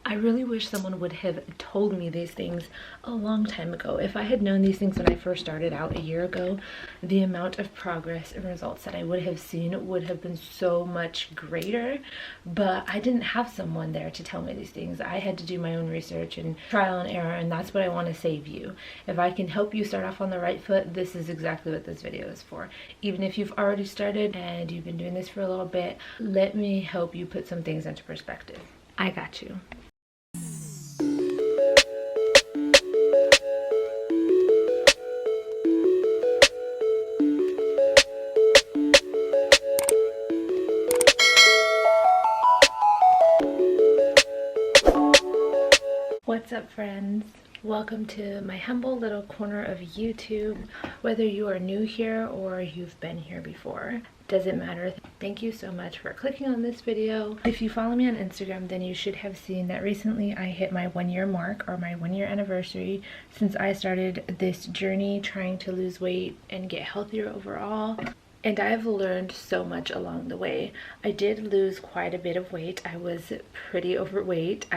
I really wish someone would have told me these things a long time ago. If I had known these things when I first started out a year ago, the amount of progress and results that I would have seen would have been so much greater. But I didn't have someone there to tell me these things. I had to do my own research and trial and error, and that's what I want to save you. If I can help you start off on the right foot, this is exactly what this video is for. Even if you've already started and you've been doing this for a little bit, let me help you put some things into perspective. I got you. What's up, friends? Welcome to my humble little corner of YouTube. Whether you are new here or you've been here before, doesn't matter. Thank you so much for clicking on this video. If you follow me on Instagram, then you should have seen that recently I hit my 1-year mark, or my 1-year anniversary, since I started this journey trying to lose weight and get healthier overall. And I've learned so much along the way. I did lose quite a bit of weight. I was pretty overweight.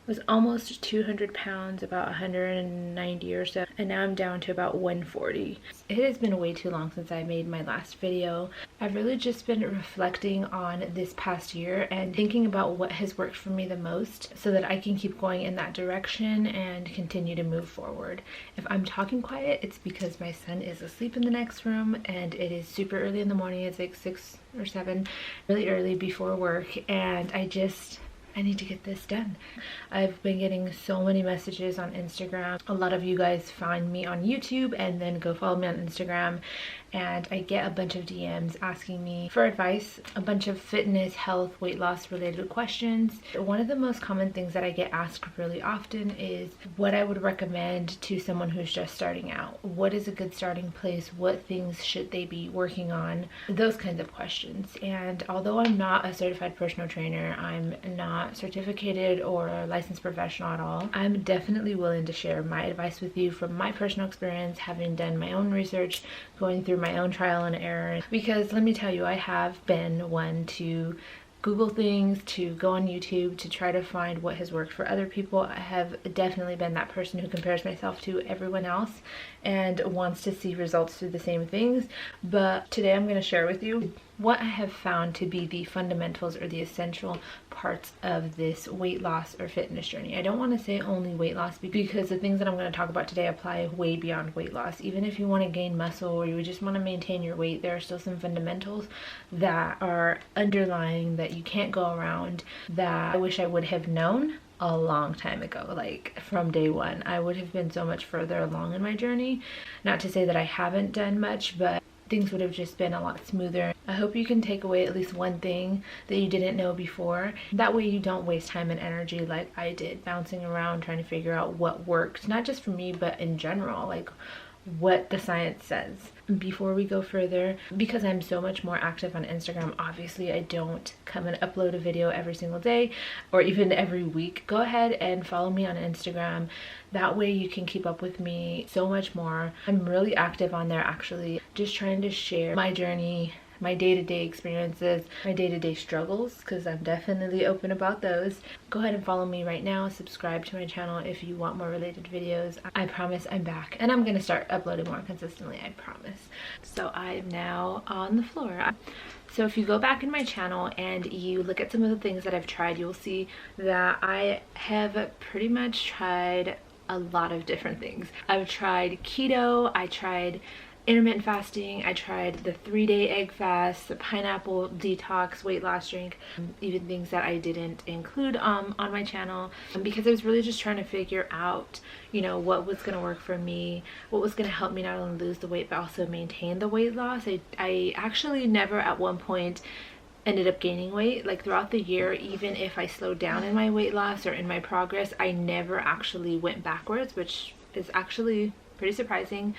Was almost 200 pounds, about 190 or so, and now I'm down to about 140. It has been way too long since I made my last video. I've really just been reflecting on this past year and thinking about what has worked for me the most so that I can keep going in that direction and continue to move forward. If I'm talking quiet, it's because my son is asleep in the next room and it is super early in the morning. It's like 6 or 7, really early before work, and I need to get this done. I've been getting so many messages on Instagram. A lot of you guys find me on YouTube and then go follow me on Instagram, and I get a bunch of DMs asking me for advice, a bunch of fitness, health, weight loss related questions. One of the most common things that I get asked really often is what I would recommend to someone who's just starting out. What is a good starting place? What things should they be working on? Those kinds of questions. And although I'm not a certified personal trainer, I'm not certificated or a licensed professional at all, I'm definitely willing to share my advice with you from my personal experience, having done my own research, going through my own trial and error. Because let me tell you, I have been one to Google things, to go on YouTube to try to find what has worked for other people. I have definitely been that person who compares myself to everyone else and wants to see results through the same things. But today I'm going to share with you what I have found to be the fundamentals or the essential parts of this weight loss or fitness journey. I don't want to say only weight loss because the things that I'm going to talk about today apply way beyond weight loss. Even if you want to gain muscle or you just want to maintain your weight, there are still some fundamentals that are underlying that you can't go around, that I wish I would have known a long time ago. Like from day one, I would have been so much further along in my journey. Not to say that I haven't done much, but things would have just been a lot smoother. I hope you can take away at least one thing that you didn't know before. That way you don't waste time and energy like I did, bouncing around trying to figure out what worked, not just for me, but in general, like what the science says. Before we go further, because I'm so much more active on Instagram, obviously I don't come and upload a video every single day or even every week. Go ahead and follow me on Instagram. That way you can keep up with me so much more. I'm really active on there, actually, just trying to share my journey, my day-to-day experiences, my day-to-day struggles, because I'm definitely open about those. Go ahead and follow me right now. Subscribe to my channel if you want more related videos. I promise I'm back, and I'm gonna start uploading more consistently, I promise. So I'm now on the floor. So if you go back in my channel and you look at some of the things that I've tried, you'll see that I have pretty much tried a lot of different things. I've tried keto, I tried intermittent fasting, I tried the 3-day egg fast, the pineapple detox weight loss drink, even things that I didn't include on my channel, because I was really just trying to figure out, you know, what was going to work for me, what was going to help me not only lose the weight but also maintain the weight loss. I actually never at one point ended up gaining weight. Like throughout the year, even if I slowed down in my weight loss or in my progress, I never actually went backwards, which is actually pretty surprising.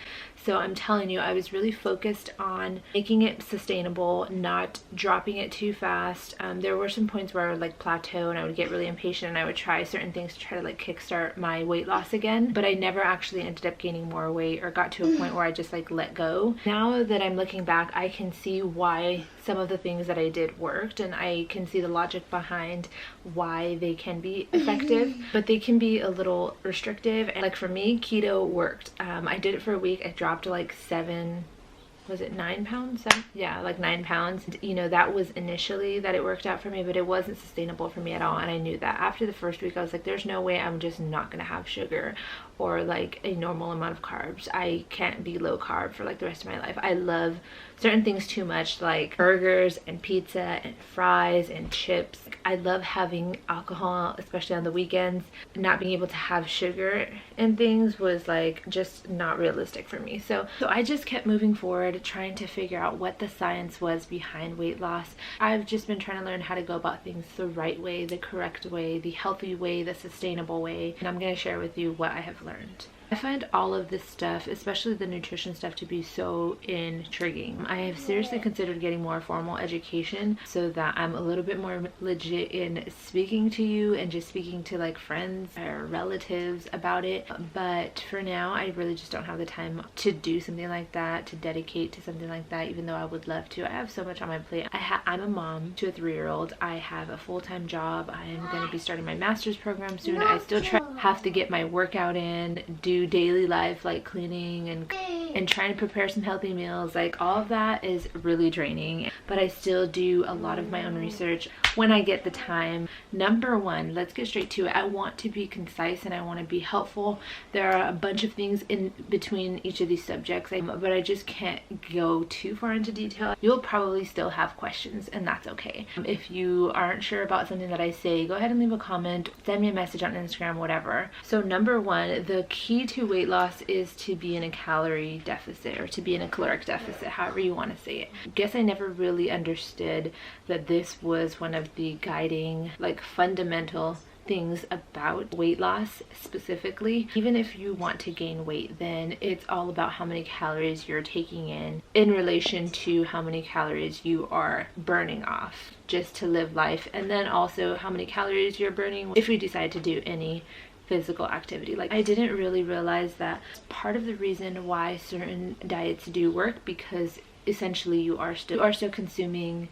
So I'm telling you, I was really focused on making it sustainable, not dropping it too fast. There were some points where I would like plateau and I would get really impatient and I would try certain things to try to like kickstart my weight loss again, but I never actually ended up gaining more weight or got to a point where I just like let go. Now that I'm looking back, I can see why some of the things that I did worked, and I can see the logic behind why they can be effective, but they can be a little restrictive. And like for me, keto worked. I did it for a week. I dropped like 9 pounds? Yeah, like 9 pounds. You know, that was initially that it worked out for me, but it wasn't sustainable for me at all. And I knew that after the first week, I was like, there's no way I'm just not gonna have sugar or like a normal amount of carbs. I can't be low carb for like the rest of my life. I love certain things too much, like burgers and pizza and fries and chips. I love having alcohol, especially on the weekends. Not being able to have sugar and things was like just not realistic for me. So I just kept moving forward, trying to figure out what the science was behind weight loss. I've just been trying to learn how to go about things the right way, the correct way, the healthy way, the sustainable way, and I'm going to share with you what I have learned. I find all of this stuff, especially the nutrition stuff, to be so intriguing. I have seriously considered getting more formal education so that I'm a little bit more legit in speaking to you and just speaking to like friends or relatives about it. But for now, I really just don't have the time to do something like that, to dedicate to something like that, even though I would love to. I have so much on my plate. I'm a mom to a 3-year-old. I have a full-time job. I am going to be starting my master's program soon. I still have to get my workout in, do daily life like cleaning and trying to prepare some healthy meals. Like all of that is really draining, but I still do a lot of my own research when I get the time. Number one, let's get straight to it. I want to be concise and I want to be helpful. There are a bunch of things in between each of these subjects, but I just can't go too far into detail. You'll probably still have questions, and that's okay. If you aren't sure about something that I say, go ahead and leave a comment, send me a message on Instagram, whatever. So number one, the key to weight loss is to be in a calorie deficit, or to be in a caloric deficit, however you want to say it. I guess I never really understood that this was one of the guiding, like, fundamental things about weight loss specifically. Even if you want to gain weight, then it's all about how many calories you're taking in relation to how many calories you are burning off just to live life, and then also how many calories you're burning if you decide to do any physical activity. Like, I didn't really realize that part of the reason why certain diets do work, because essentially you are still consuming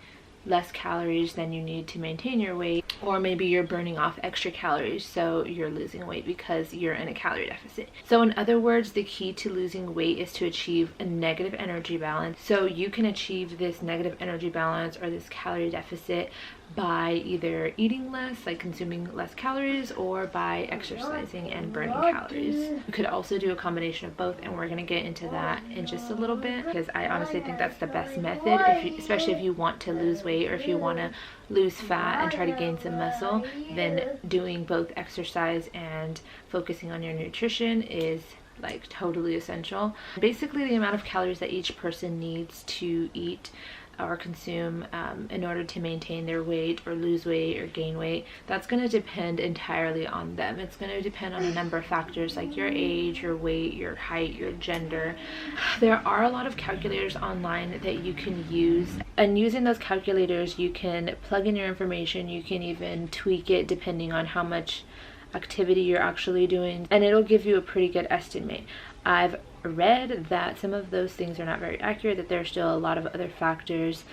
less calories than you need to maintain your weight, or maybe you're burning off extra calories, so you're losing weight because you're in a calorie deficit. So in other words, the key to losing weight is to achieve a negative energy balance. So you can achieve this negative energy balance or this calorie deficit by either eating less, like consuming less calories, or by exercising and burning calories. You could also do a combination of both, and we're going to get into that in just a little bit, because I honestly think that's the best method, especially if you want to lose weight or if you want to lose fat and try to gain some muscle. Then doing both exercise and focusing on your nutrition is like totally essential. Basically, the amount of calories that each person needs to eat or consume in order to maintain their weight or lose weight or gain weight, that's going to depend entirely on them. It's going to depend on a number of factors like your age, your weight, your height, your gender. There are a lot of calculators online that you can use, and using those calculators you can plug in your information. You can even tweak it depending on how much activity you're actually doing, and it'll give you a pretty good estimate. I've read that some of those things are not very accurate, that there's still a lot of other factors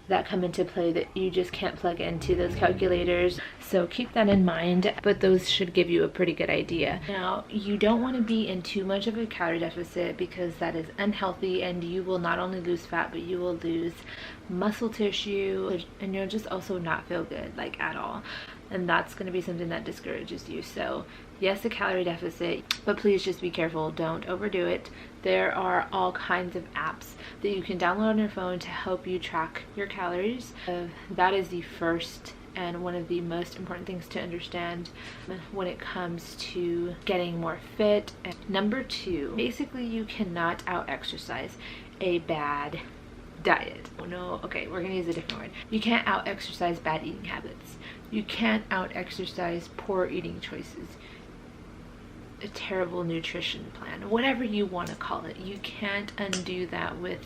that come into play that you just can't plug into those calculators. So keep that in mind, but those should give you a pretty good idea. Now, you don't want to be in too much of a calorie deficit, because that is unhealthy, and you will not only lose fat, but you will lose muscle tissue, and you'll just also not feel good, like, at all. And that's going to be something that discourages you. So yes, a calorie deficit, but please just be careful. Don't overdo it. There are all kinds of apps that you can download on your phone to help you track your calories. That is the first and one of the most important things to understand when it comes to getting more fit. And number two, basically you cannot out-exercise a bad diet. Oh no, okay, we're gonna use a different word. You can't out-exercise bad eating habits. You can't out-exercise poor eating choices. a terrible nutrition plan, whatever you want to call it. You can't undo that with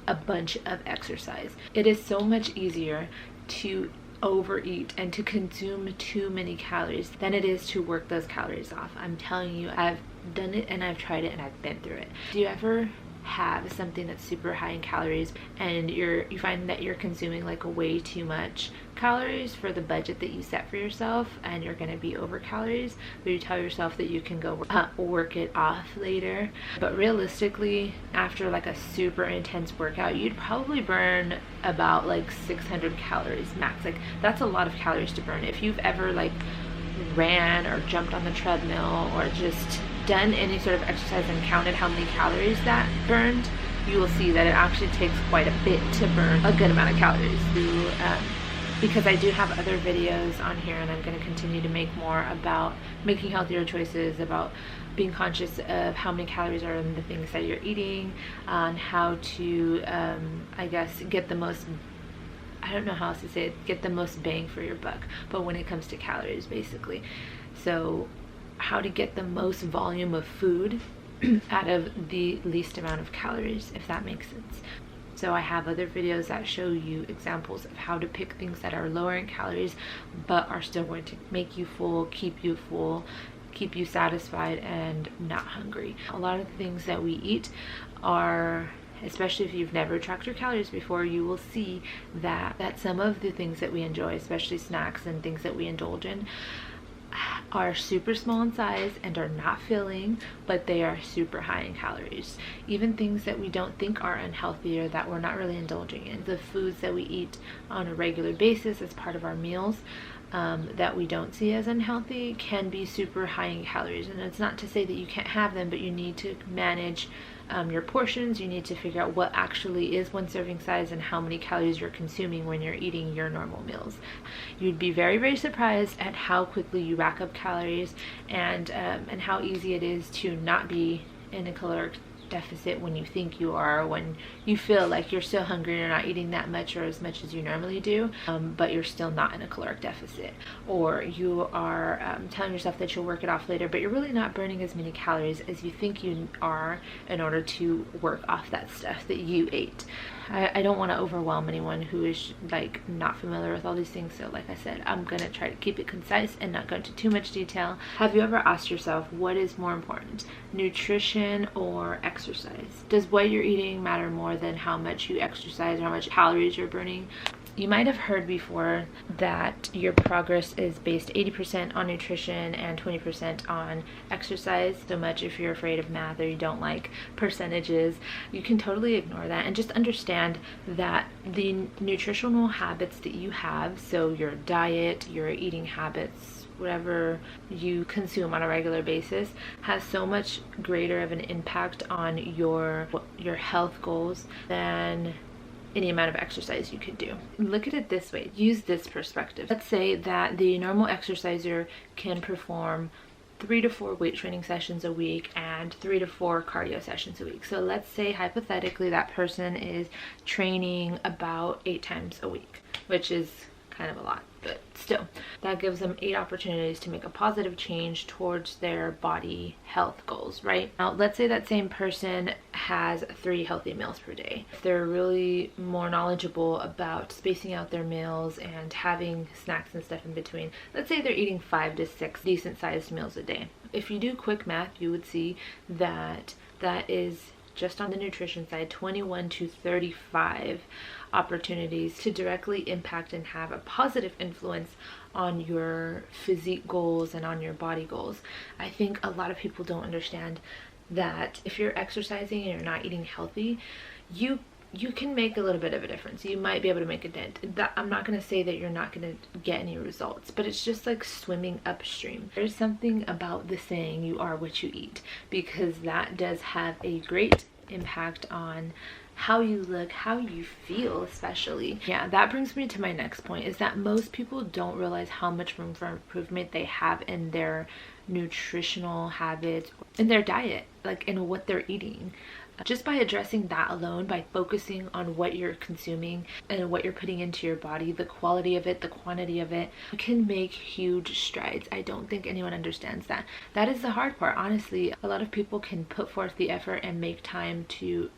a bunch of exercise. It is so much easier to overeat and to consume too many calories than it is to work those calories off. I'm telling you, I've done it and I've tried it and I've been through it. Do you ever have something that's super high in calories and you find that you're consuming like way too much calories for the budget that you set for yourself, and you're going to be over calories, but you tell yourself that you can go work it off later? But realistically, after like a super intense workout, you'd probably burn about like 600 calories max. Like that's a lot of calories to burn. If you've ever like ran or jumped on the treadmill or just done any sort of exercise and counted how many calories that burned, you will see that it actually takes quite a bit to burn a good amount of calories. Because I do have other videos on here, and I'm going to continue to make more about making healthier choices, about being conscious of how many calories are in the things that you're eating, on how to I guess get the most, I don't know how else to say it, get the most bang for your buck, but when it comes to calories basically. So how to get the most volume of food out of the least amount of calories, if that makes sense. So I have other videos that show you examples of how to pick things that are lower in calories but are still going to make you full, keep you satisfied and not hungry. A lot of the things that we eat are, especially if you've never tracked your calories before, you will see that some of the things that we enjoy, especially snacks and things that we indulge in, are super small in size and are not filling, but they are super high in calories. Even things that we don't think are unhealthy or that we're not really indulging in, the foods that we eat on a regular basis as part of our meals, that we don't see as unhealthy, can be super high in calories. And it's not to say that you can't have them, but you need to manage your portions. You need to figure out what actually is one serving size and how many calories you're consuming when you're eating your normal meals. You'd be very, very surprised at how quickly you rack up calories, and how easy it is to not be in a caloric deficit when you think you are, when you feel like you're still hungry, you're not eating that much or as much as you normally do, but you're still not in a caloric deficit, or you are telling yourself that you'll work it off later, but you're really not burning as many calories as you think you are in order to work off that stuff that you ate. I don't want to overwhelm anyone who is like not familiar with all these things, so like I said, I'm gonna try to keep it concise and not go into too much detail. Have you ever asked yourself, what is more important, nutrition or exercise? Does what you're eating matter more than how much you exercise or how much calories you're burning? You might have heard before that your progress is based 80% on nutrition and 20% on exercise. So much if you're afraid of math or you don't like percentages, you can totally ignore that and just understand that the nutritional habits that you have, so your diet, your eating habits, whatever you consume on a regular basis, has so much greater of an impact on your health goals than any amount of exercise you could do. Look at it this way, use this perspective. Let's say that the normal exerciser can perform 3 to 4 weight training sessions a week and 3 to 4 cardio sessions a week. So let's say hypothetically that person is training about 8 times a week, which is kind of a lot, but still, that gives them 8 opportunities to make a positive change towards their body health goals, right? Now, let's say that same person has 3 healthy meals per day. If they're really more knowledgeable about spacing out their meals and having snacks and stuff in between, let's say they're eating 5 to 6 decent sized meals a day. If you do quick math, you would see that that is, just on the nutrition side, 21 to 35 opportunities to directly impact and have a positive influence on your physique goals and on your body goals. I think a lot of people don't understand that if you're exercising and you're not eating healthy, you can make a little bit of a difference. You might be able to make a dent. I'm not going to say that you're not going to get any results, but it's just like swimming upstream. There's something about the saying, you are what you eat, because that does have a great impact on how you look, how you feel especially. Yeah, that brings me to my next point, is that most people don't realize how much room for improvement they have in their nutritional habits, in their diet, like in what they're eating. Just by addressing that alone, by focusing on what you're consuming and what you're putting into your body, the quality of it, the quantity of it, you can make huge strides. I don't think anyone understands that. That is the hard part, honestly. A lot of people can put forth the effort and make time to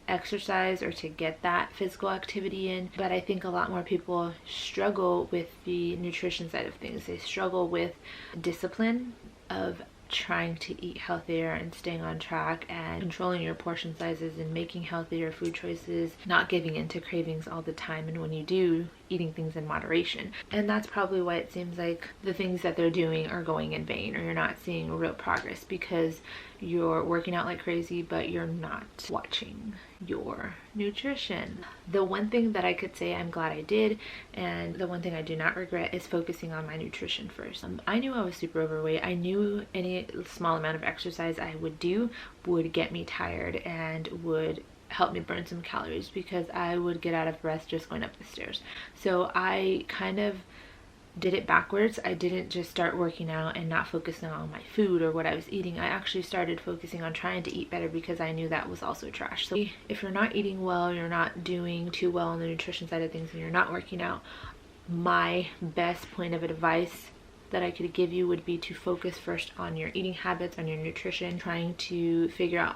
exercise or to get that physical activity in, but I think a lot more people struggle with the nutrition side of things. They struggle with discipline of trying to eat healthier and staying on track and controlling your portion sizes and making healthier food choices, not giving into cravings all the time, and when you do, eating things in moderation. And that's probably why it seems like the things that they're doing are going in vain, or you're not seeing real progress, because you're working out like crazy but you're not watching your nutrition. The one thing that I could say I'm glad I did, and the one thing I do not regret, is focusing on my nutrition first. I knew I was super overweight. I knew any small amount of exercise I would do would get me tired and would help me burn some calories, because I would get out of breath just going up the stairs. So I kind of did it backwards. I didn't just start working out and not focusing on my food or what I was eating. I actually started focusing on trying to eat better, because I knew that was also trash. So if you're not eating well, you're not doing too well on the nutrition side of things, and you're not working out, my best point of advice that I could give you would be to focus first on your eating habits, on your nutrition, trying to figure out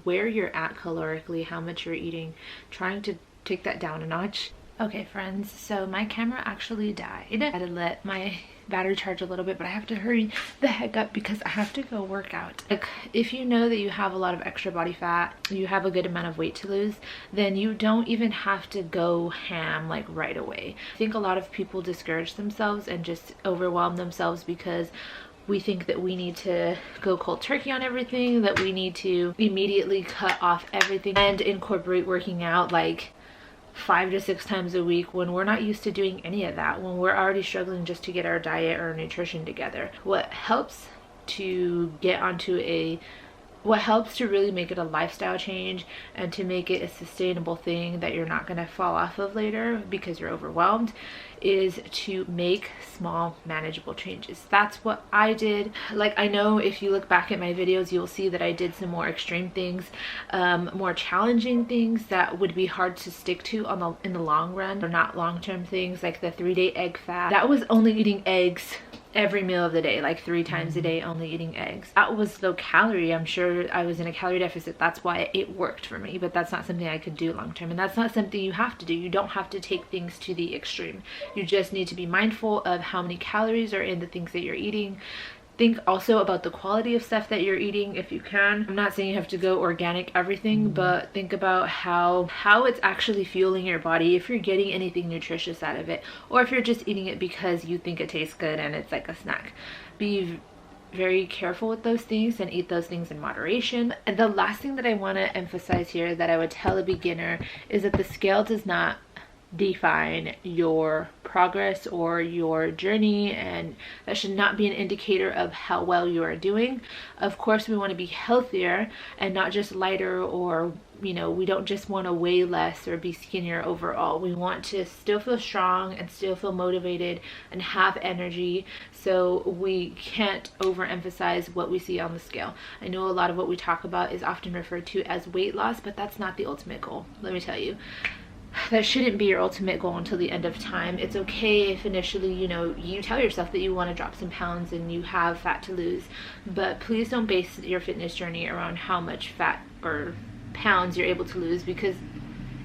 where you're at calorically, how much you're eating, trying to take that down a notch. Okay friends, so my camera actually died. I had to let my battery charge a little bit, but I have to hurry the heck up because I have to go work out. Like, if you know that you have a lot of extra body fat, you have a good amount of weight to lose, then you don't even have to go ham like right away. I think a lot of people discourage themselves and just overwhelm themselves because we think that we need to go cold turkey on everything, that we need to immediately cut off everything and incorporate working out like 5 to 6 times a week, when we're not used to doing any of that, when we're already struggling just to get our diet or nutrition together. What helps to really make it a lifestyle change and to make it a sustainable thing that you're not going to fall off of later because you're overwhelmed, is to make small manageable changes. That's what I did. Like, I know if you look back at my videos, you'll see that I did some more extreme things, more challenging things that would be hard to stick to in the long run, or not long-term things, like the 3-day egg fast. That was only eating eggs every meal of the day, like 3 times a day, only eating eggs. That was low calorie. I'm sure I was in a calorie deficit. That's why it worked for me, but that's not something I could do long term, and that's not something you have to do. You don't have to take things to the extreme. You just need to be mindful of how many calories are in the things that you're eating. Think also about the quality of stuff that you're eating if you can. I'm not saying you have to go organic everything, but think about how it's actually fueling your body, if you're getting anything nutritious out of it, or if you're just eating it because you think it tastes good and it's like a snack. Be very careful with those things and eat those things in moderation. And the last thing that I want to emphasize here, that I would tell a beginner, is that the scale does not define your progress or your journey, and that should not be an indicator of how well you are doing. Of course, we want to be healthier and not just lighter, or we don't just want to weigh less or be skinnier overall. We want to still feel strong and still feel motivated and have energy, so we can't overemphasize what we see on the scale. I know a lot of what we talk about is often referred to as weight loss, but that's not the ultimate goal. Let me tell you, that shouldn't be your ultimate goal until the end of time. It's okay if initially, you tell yourself that you want to drop some pounds and you have fat to lose, but please don't base your fitness journey around how much fat or pounds you're able to lose, because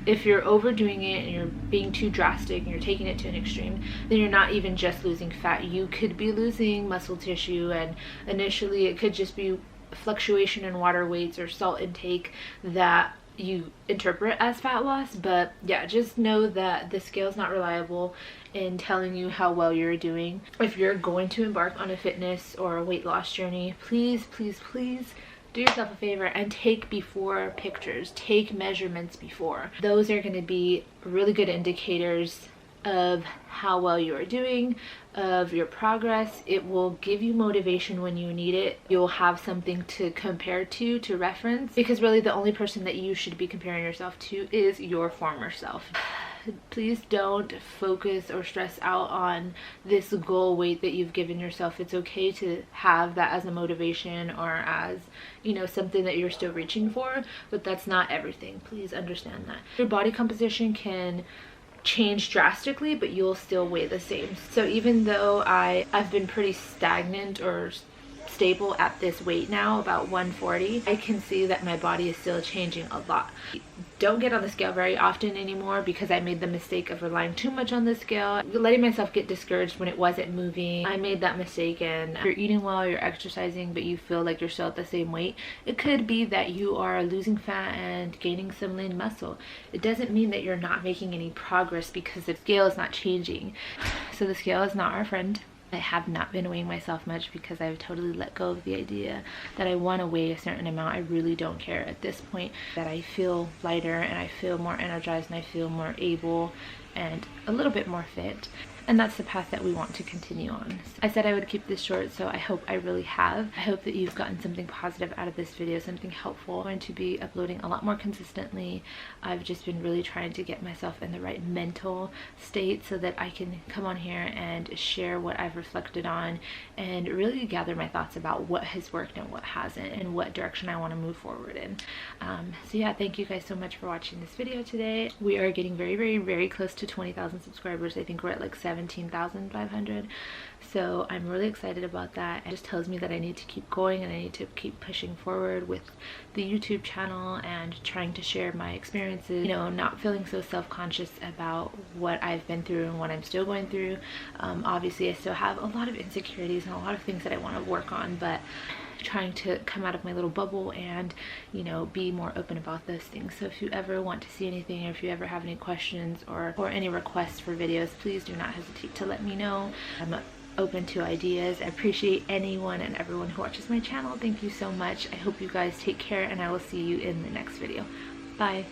if you're overdoing it and you're being too drastic and you're taking it to an extreme, then you're not even just losing fat. You could be losing muscle tissue, and initially it could just be fluctuation in water weights or salt intake that you interpret as fat loss. But yeah, just know that the scale is not reliable in telling you how well you're doing. If you're going to embark on a fitness or a weight loss journey, please do yourself a favor and take before pictures, take measurements before. Those are going to be really good indicators of how well you are doing, of your progress. It will give you motivation when you need it. You'll have something to compare to reference, because really the only person that you should be comparing yourself to is your former self. please don't focus or stress out on this goal weight that you've given yourself. It's okay to have that as a motivation or as, you know, something that you're still reaching for, but that's not everything. Please understand that. Your body composition can change drastically, but you'll still weigh the same. So even though I've been pretty stagnant or stable at this weight now, about 140, I can see that my body is still changing a lot. Don't get on the scale very often anymore because I made the mistake of relying too much on the scale, letting myself get discouraged when it wasn't moving. I made that mistake, and if you're eating well, you're exercising, but you feel like you're still at the same weight, it could be that you are losing fat and gaining some lean muscle. It doesn't mean that you're not making any progress because the scale is not changing. So the scale is not our friend. I have not been weighing myself much because I've totally let go of the idea that I want to weigh a certain amount. I really don't care at this point, that I feel lighter and I feel more energized and I feel more able and a little bit more fit. And that's the path that we want to continue on. I said I would keep this short, so I hope I really have. I hope that you've gotten something positive out of this video, something helpful. I'm going to be uploading a lot more consistently. I've just been really trying to get myself in the right mental state so that I can come on here and share what I've reflected on and really gather my thoughts about what has worked and what hasn't and what direction I want to move forward in. So yeah, thank you guys so much for watching this video today. We are getting very, very, very close to 20,000 subscribers. I think we're at like 17,500. So I'm really excited about that. It just tells me that I need to keep going and I need to keep pushing forward with the YouTube channel and trying to share my experiences, you know, not feeling so self-conscious about what I've been through and what I'm still going through. Obviously I still have a lot of insecurities and a lot of things that I want to work on, but trying to come out of my little bubble and, you know, be more open about those things. So if you ever want to see anything, or if you ever have any questions or any requests for videos, please do not hesitate to let me know. I'm open to ideas. I appreciate anyone and everyone who watches my channel. Thank you so much. I hope you guys take care, and I will see you in the next video. Bye.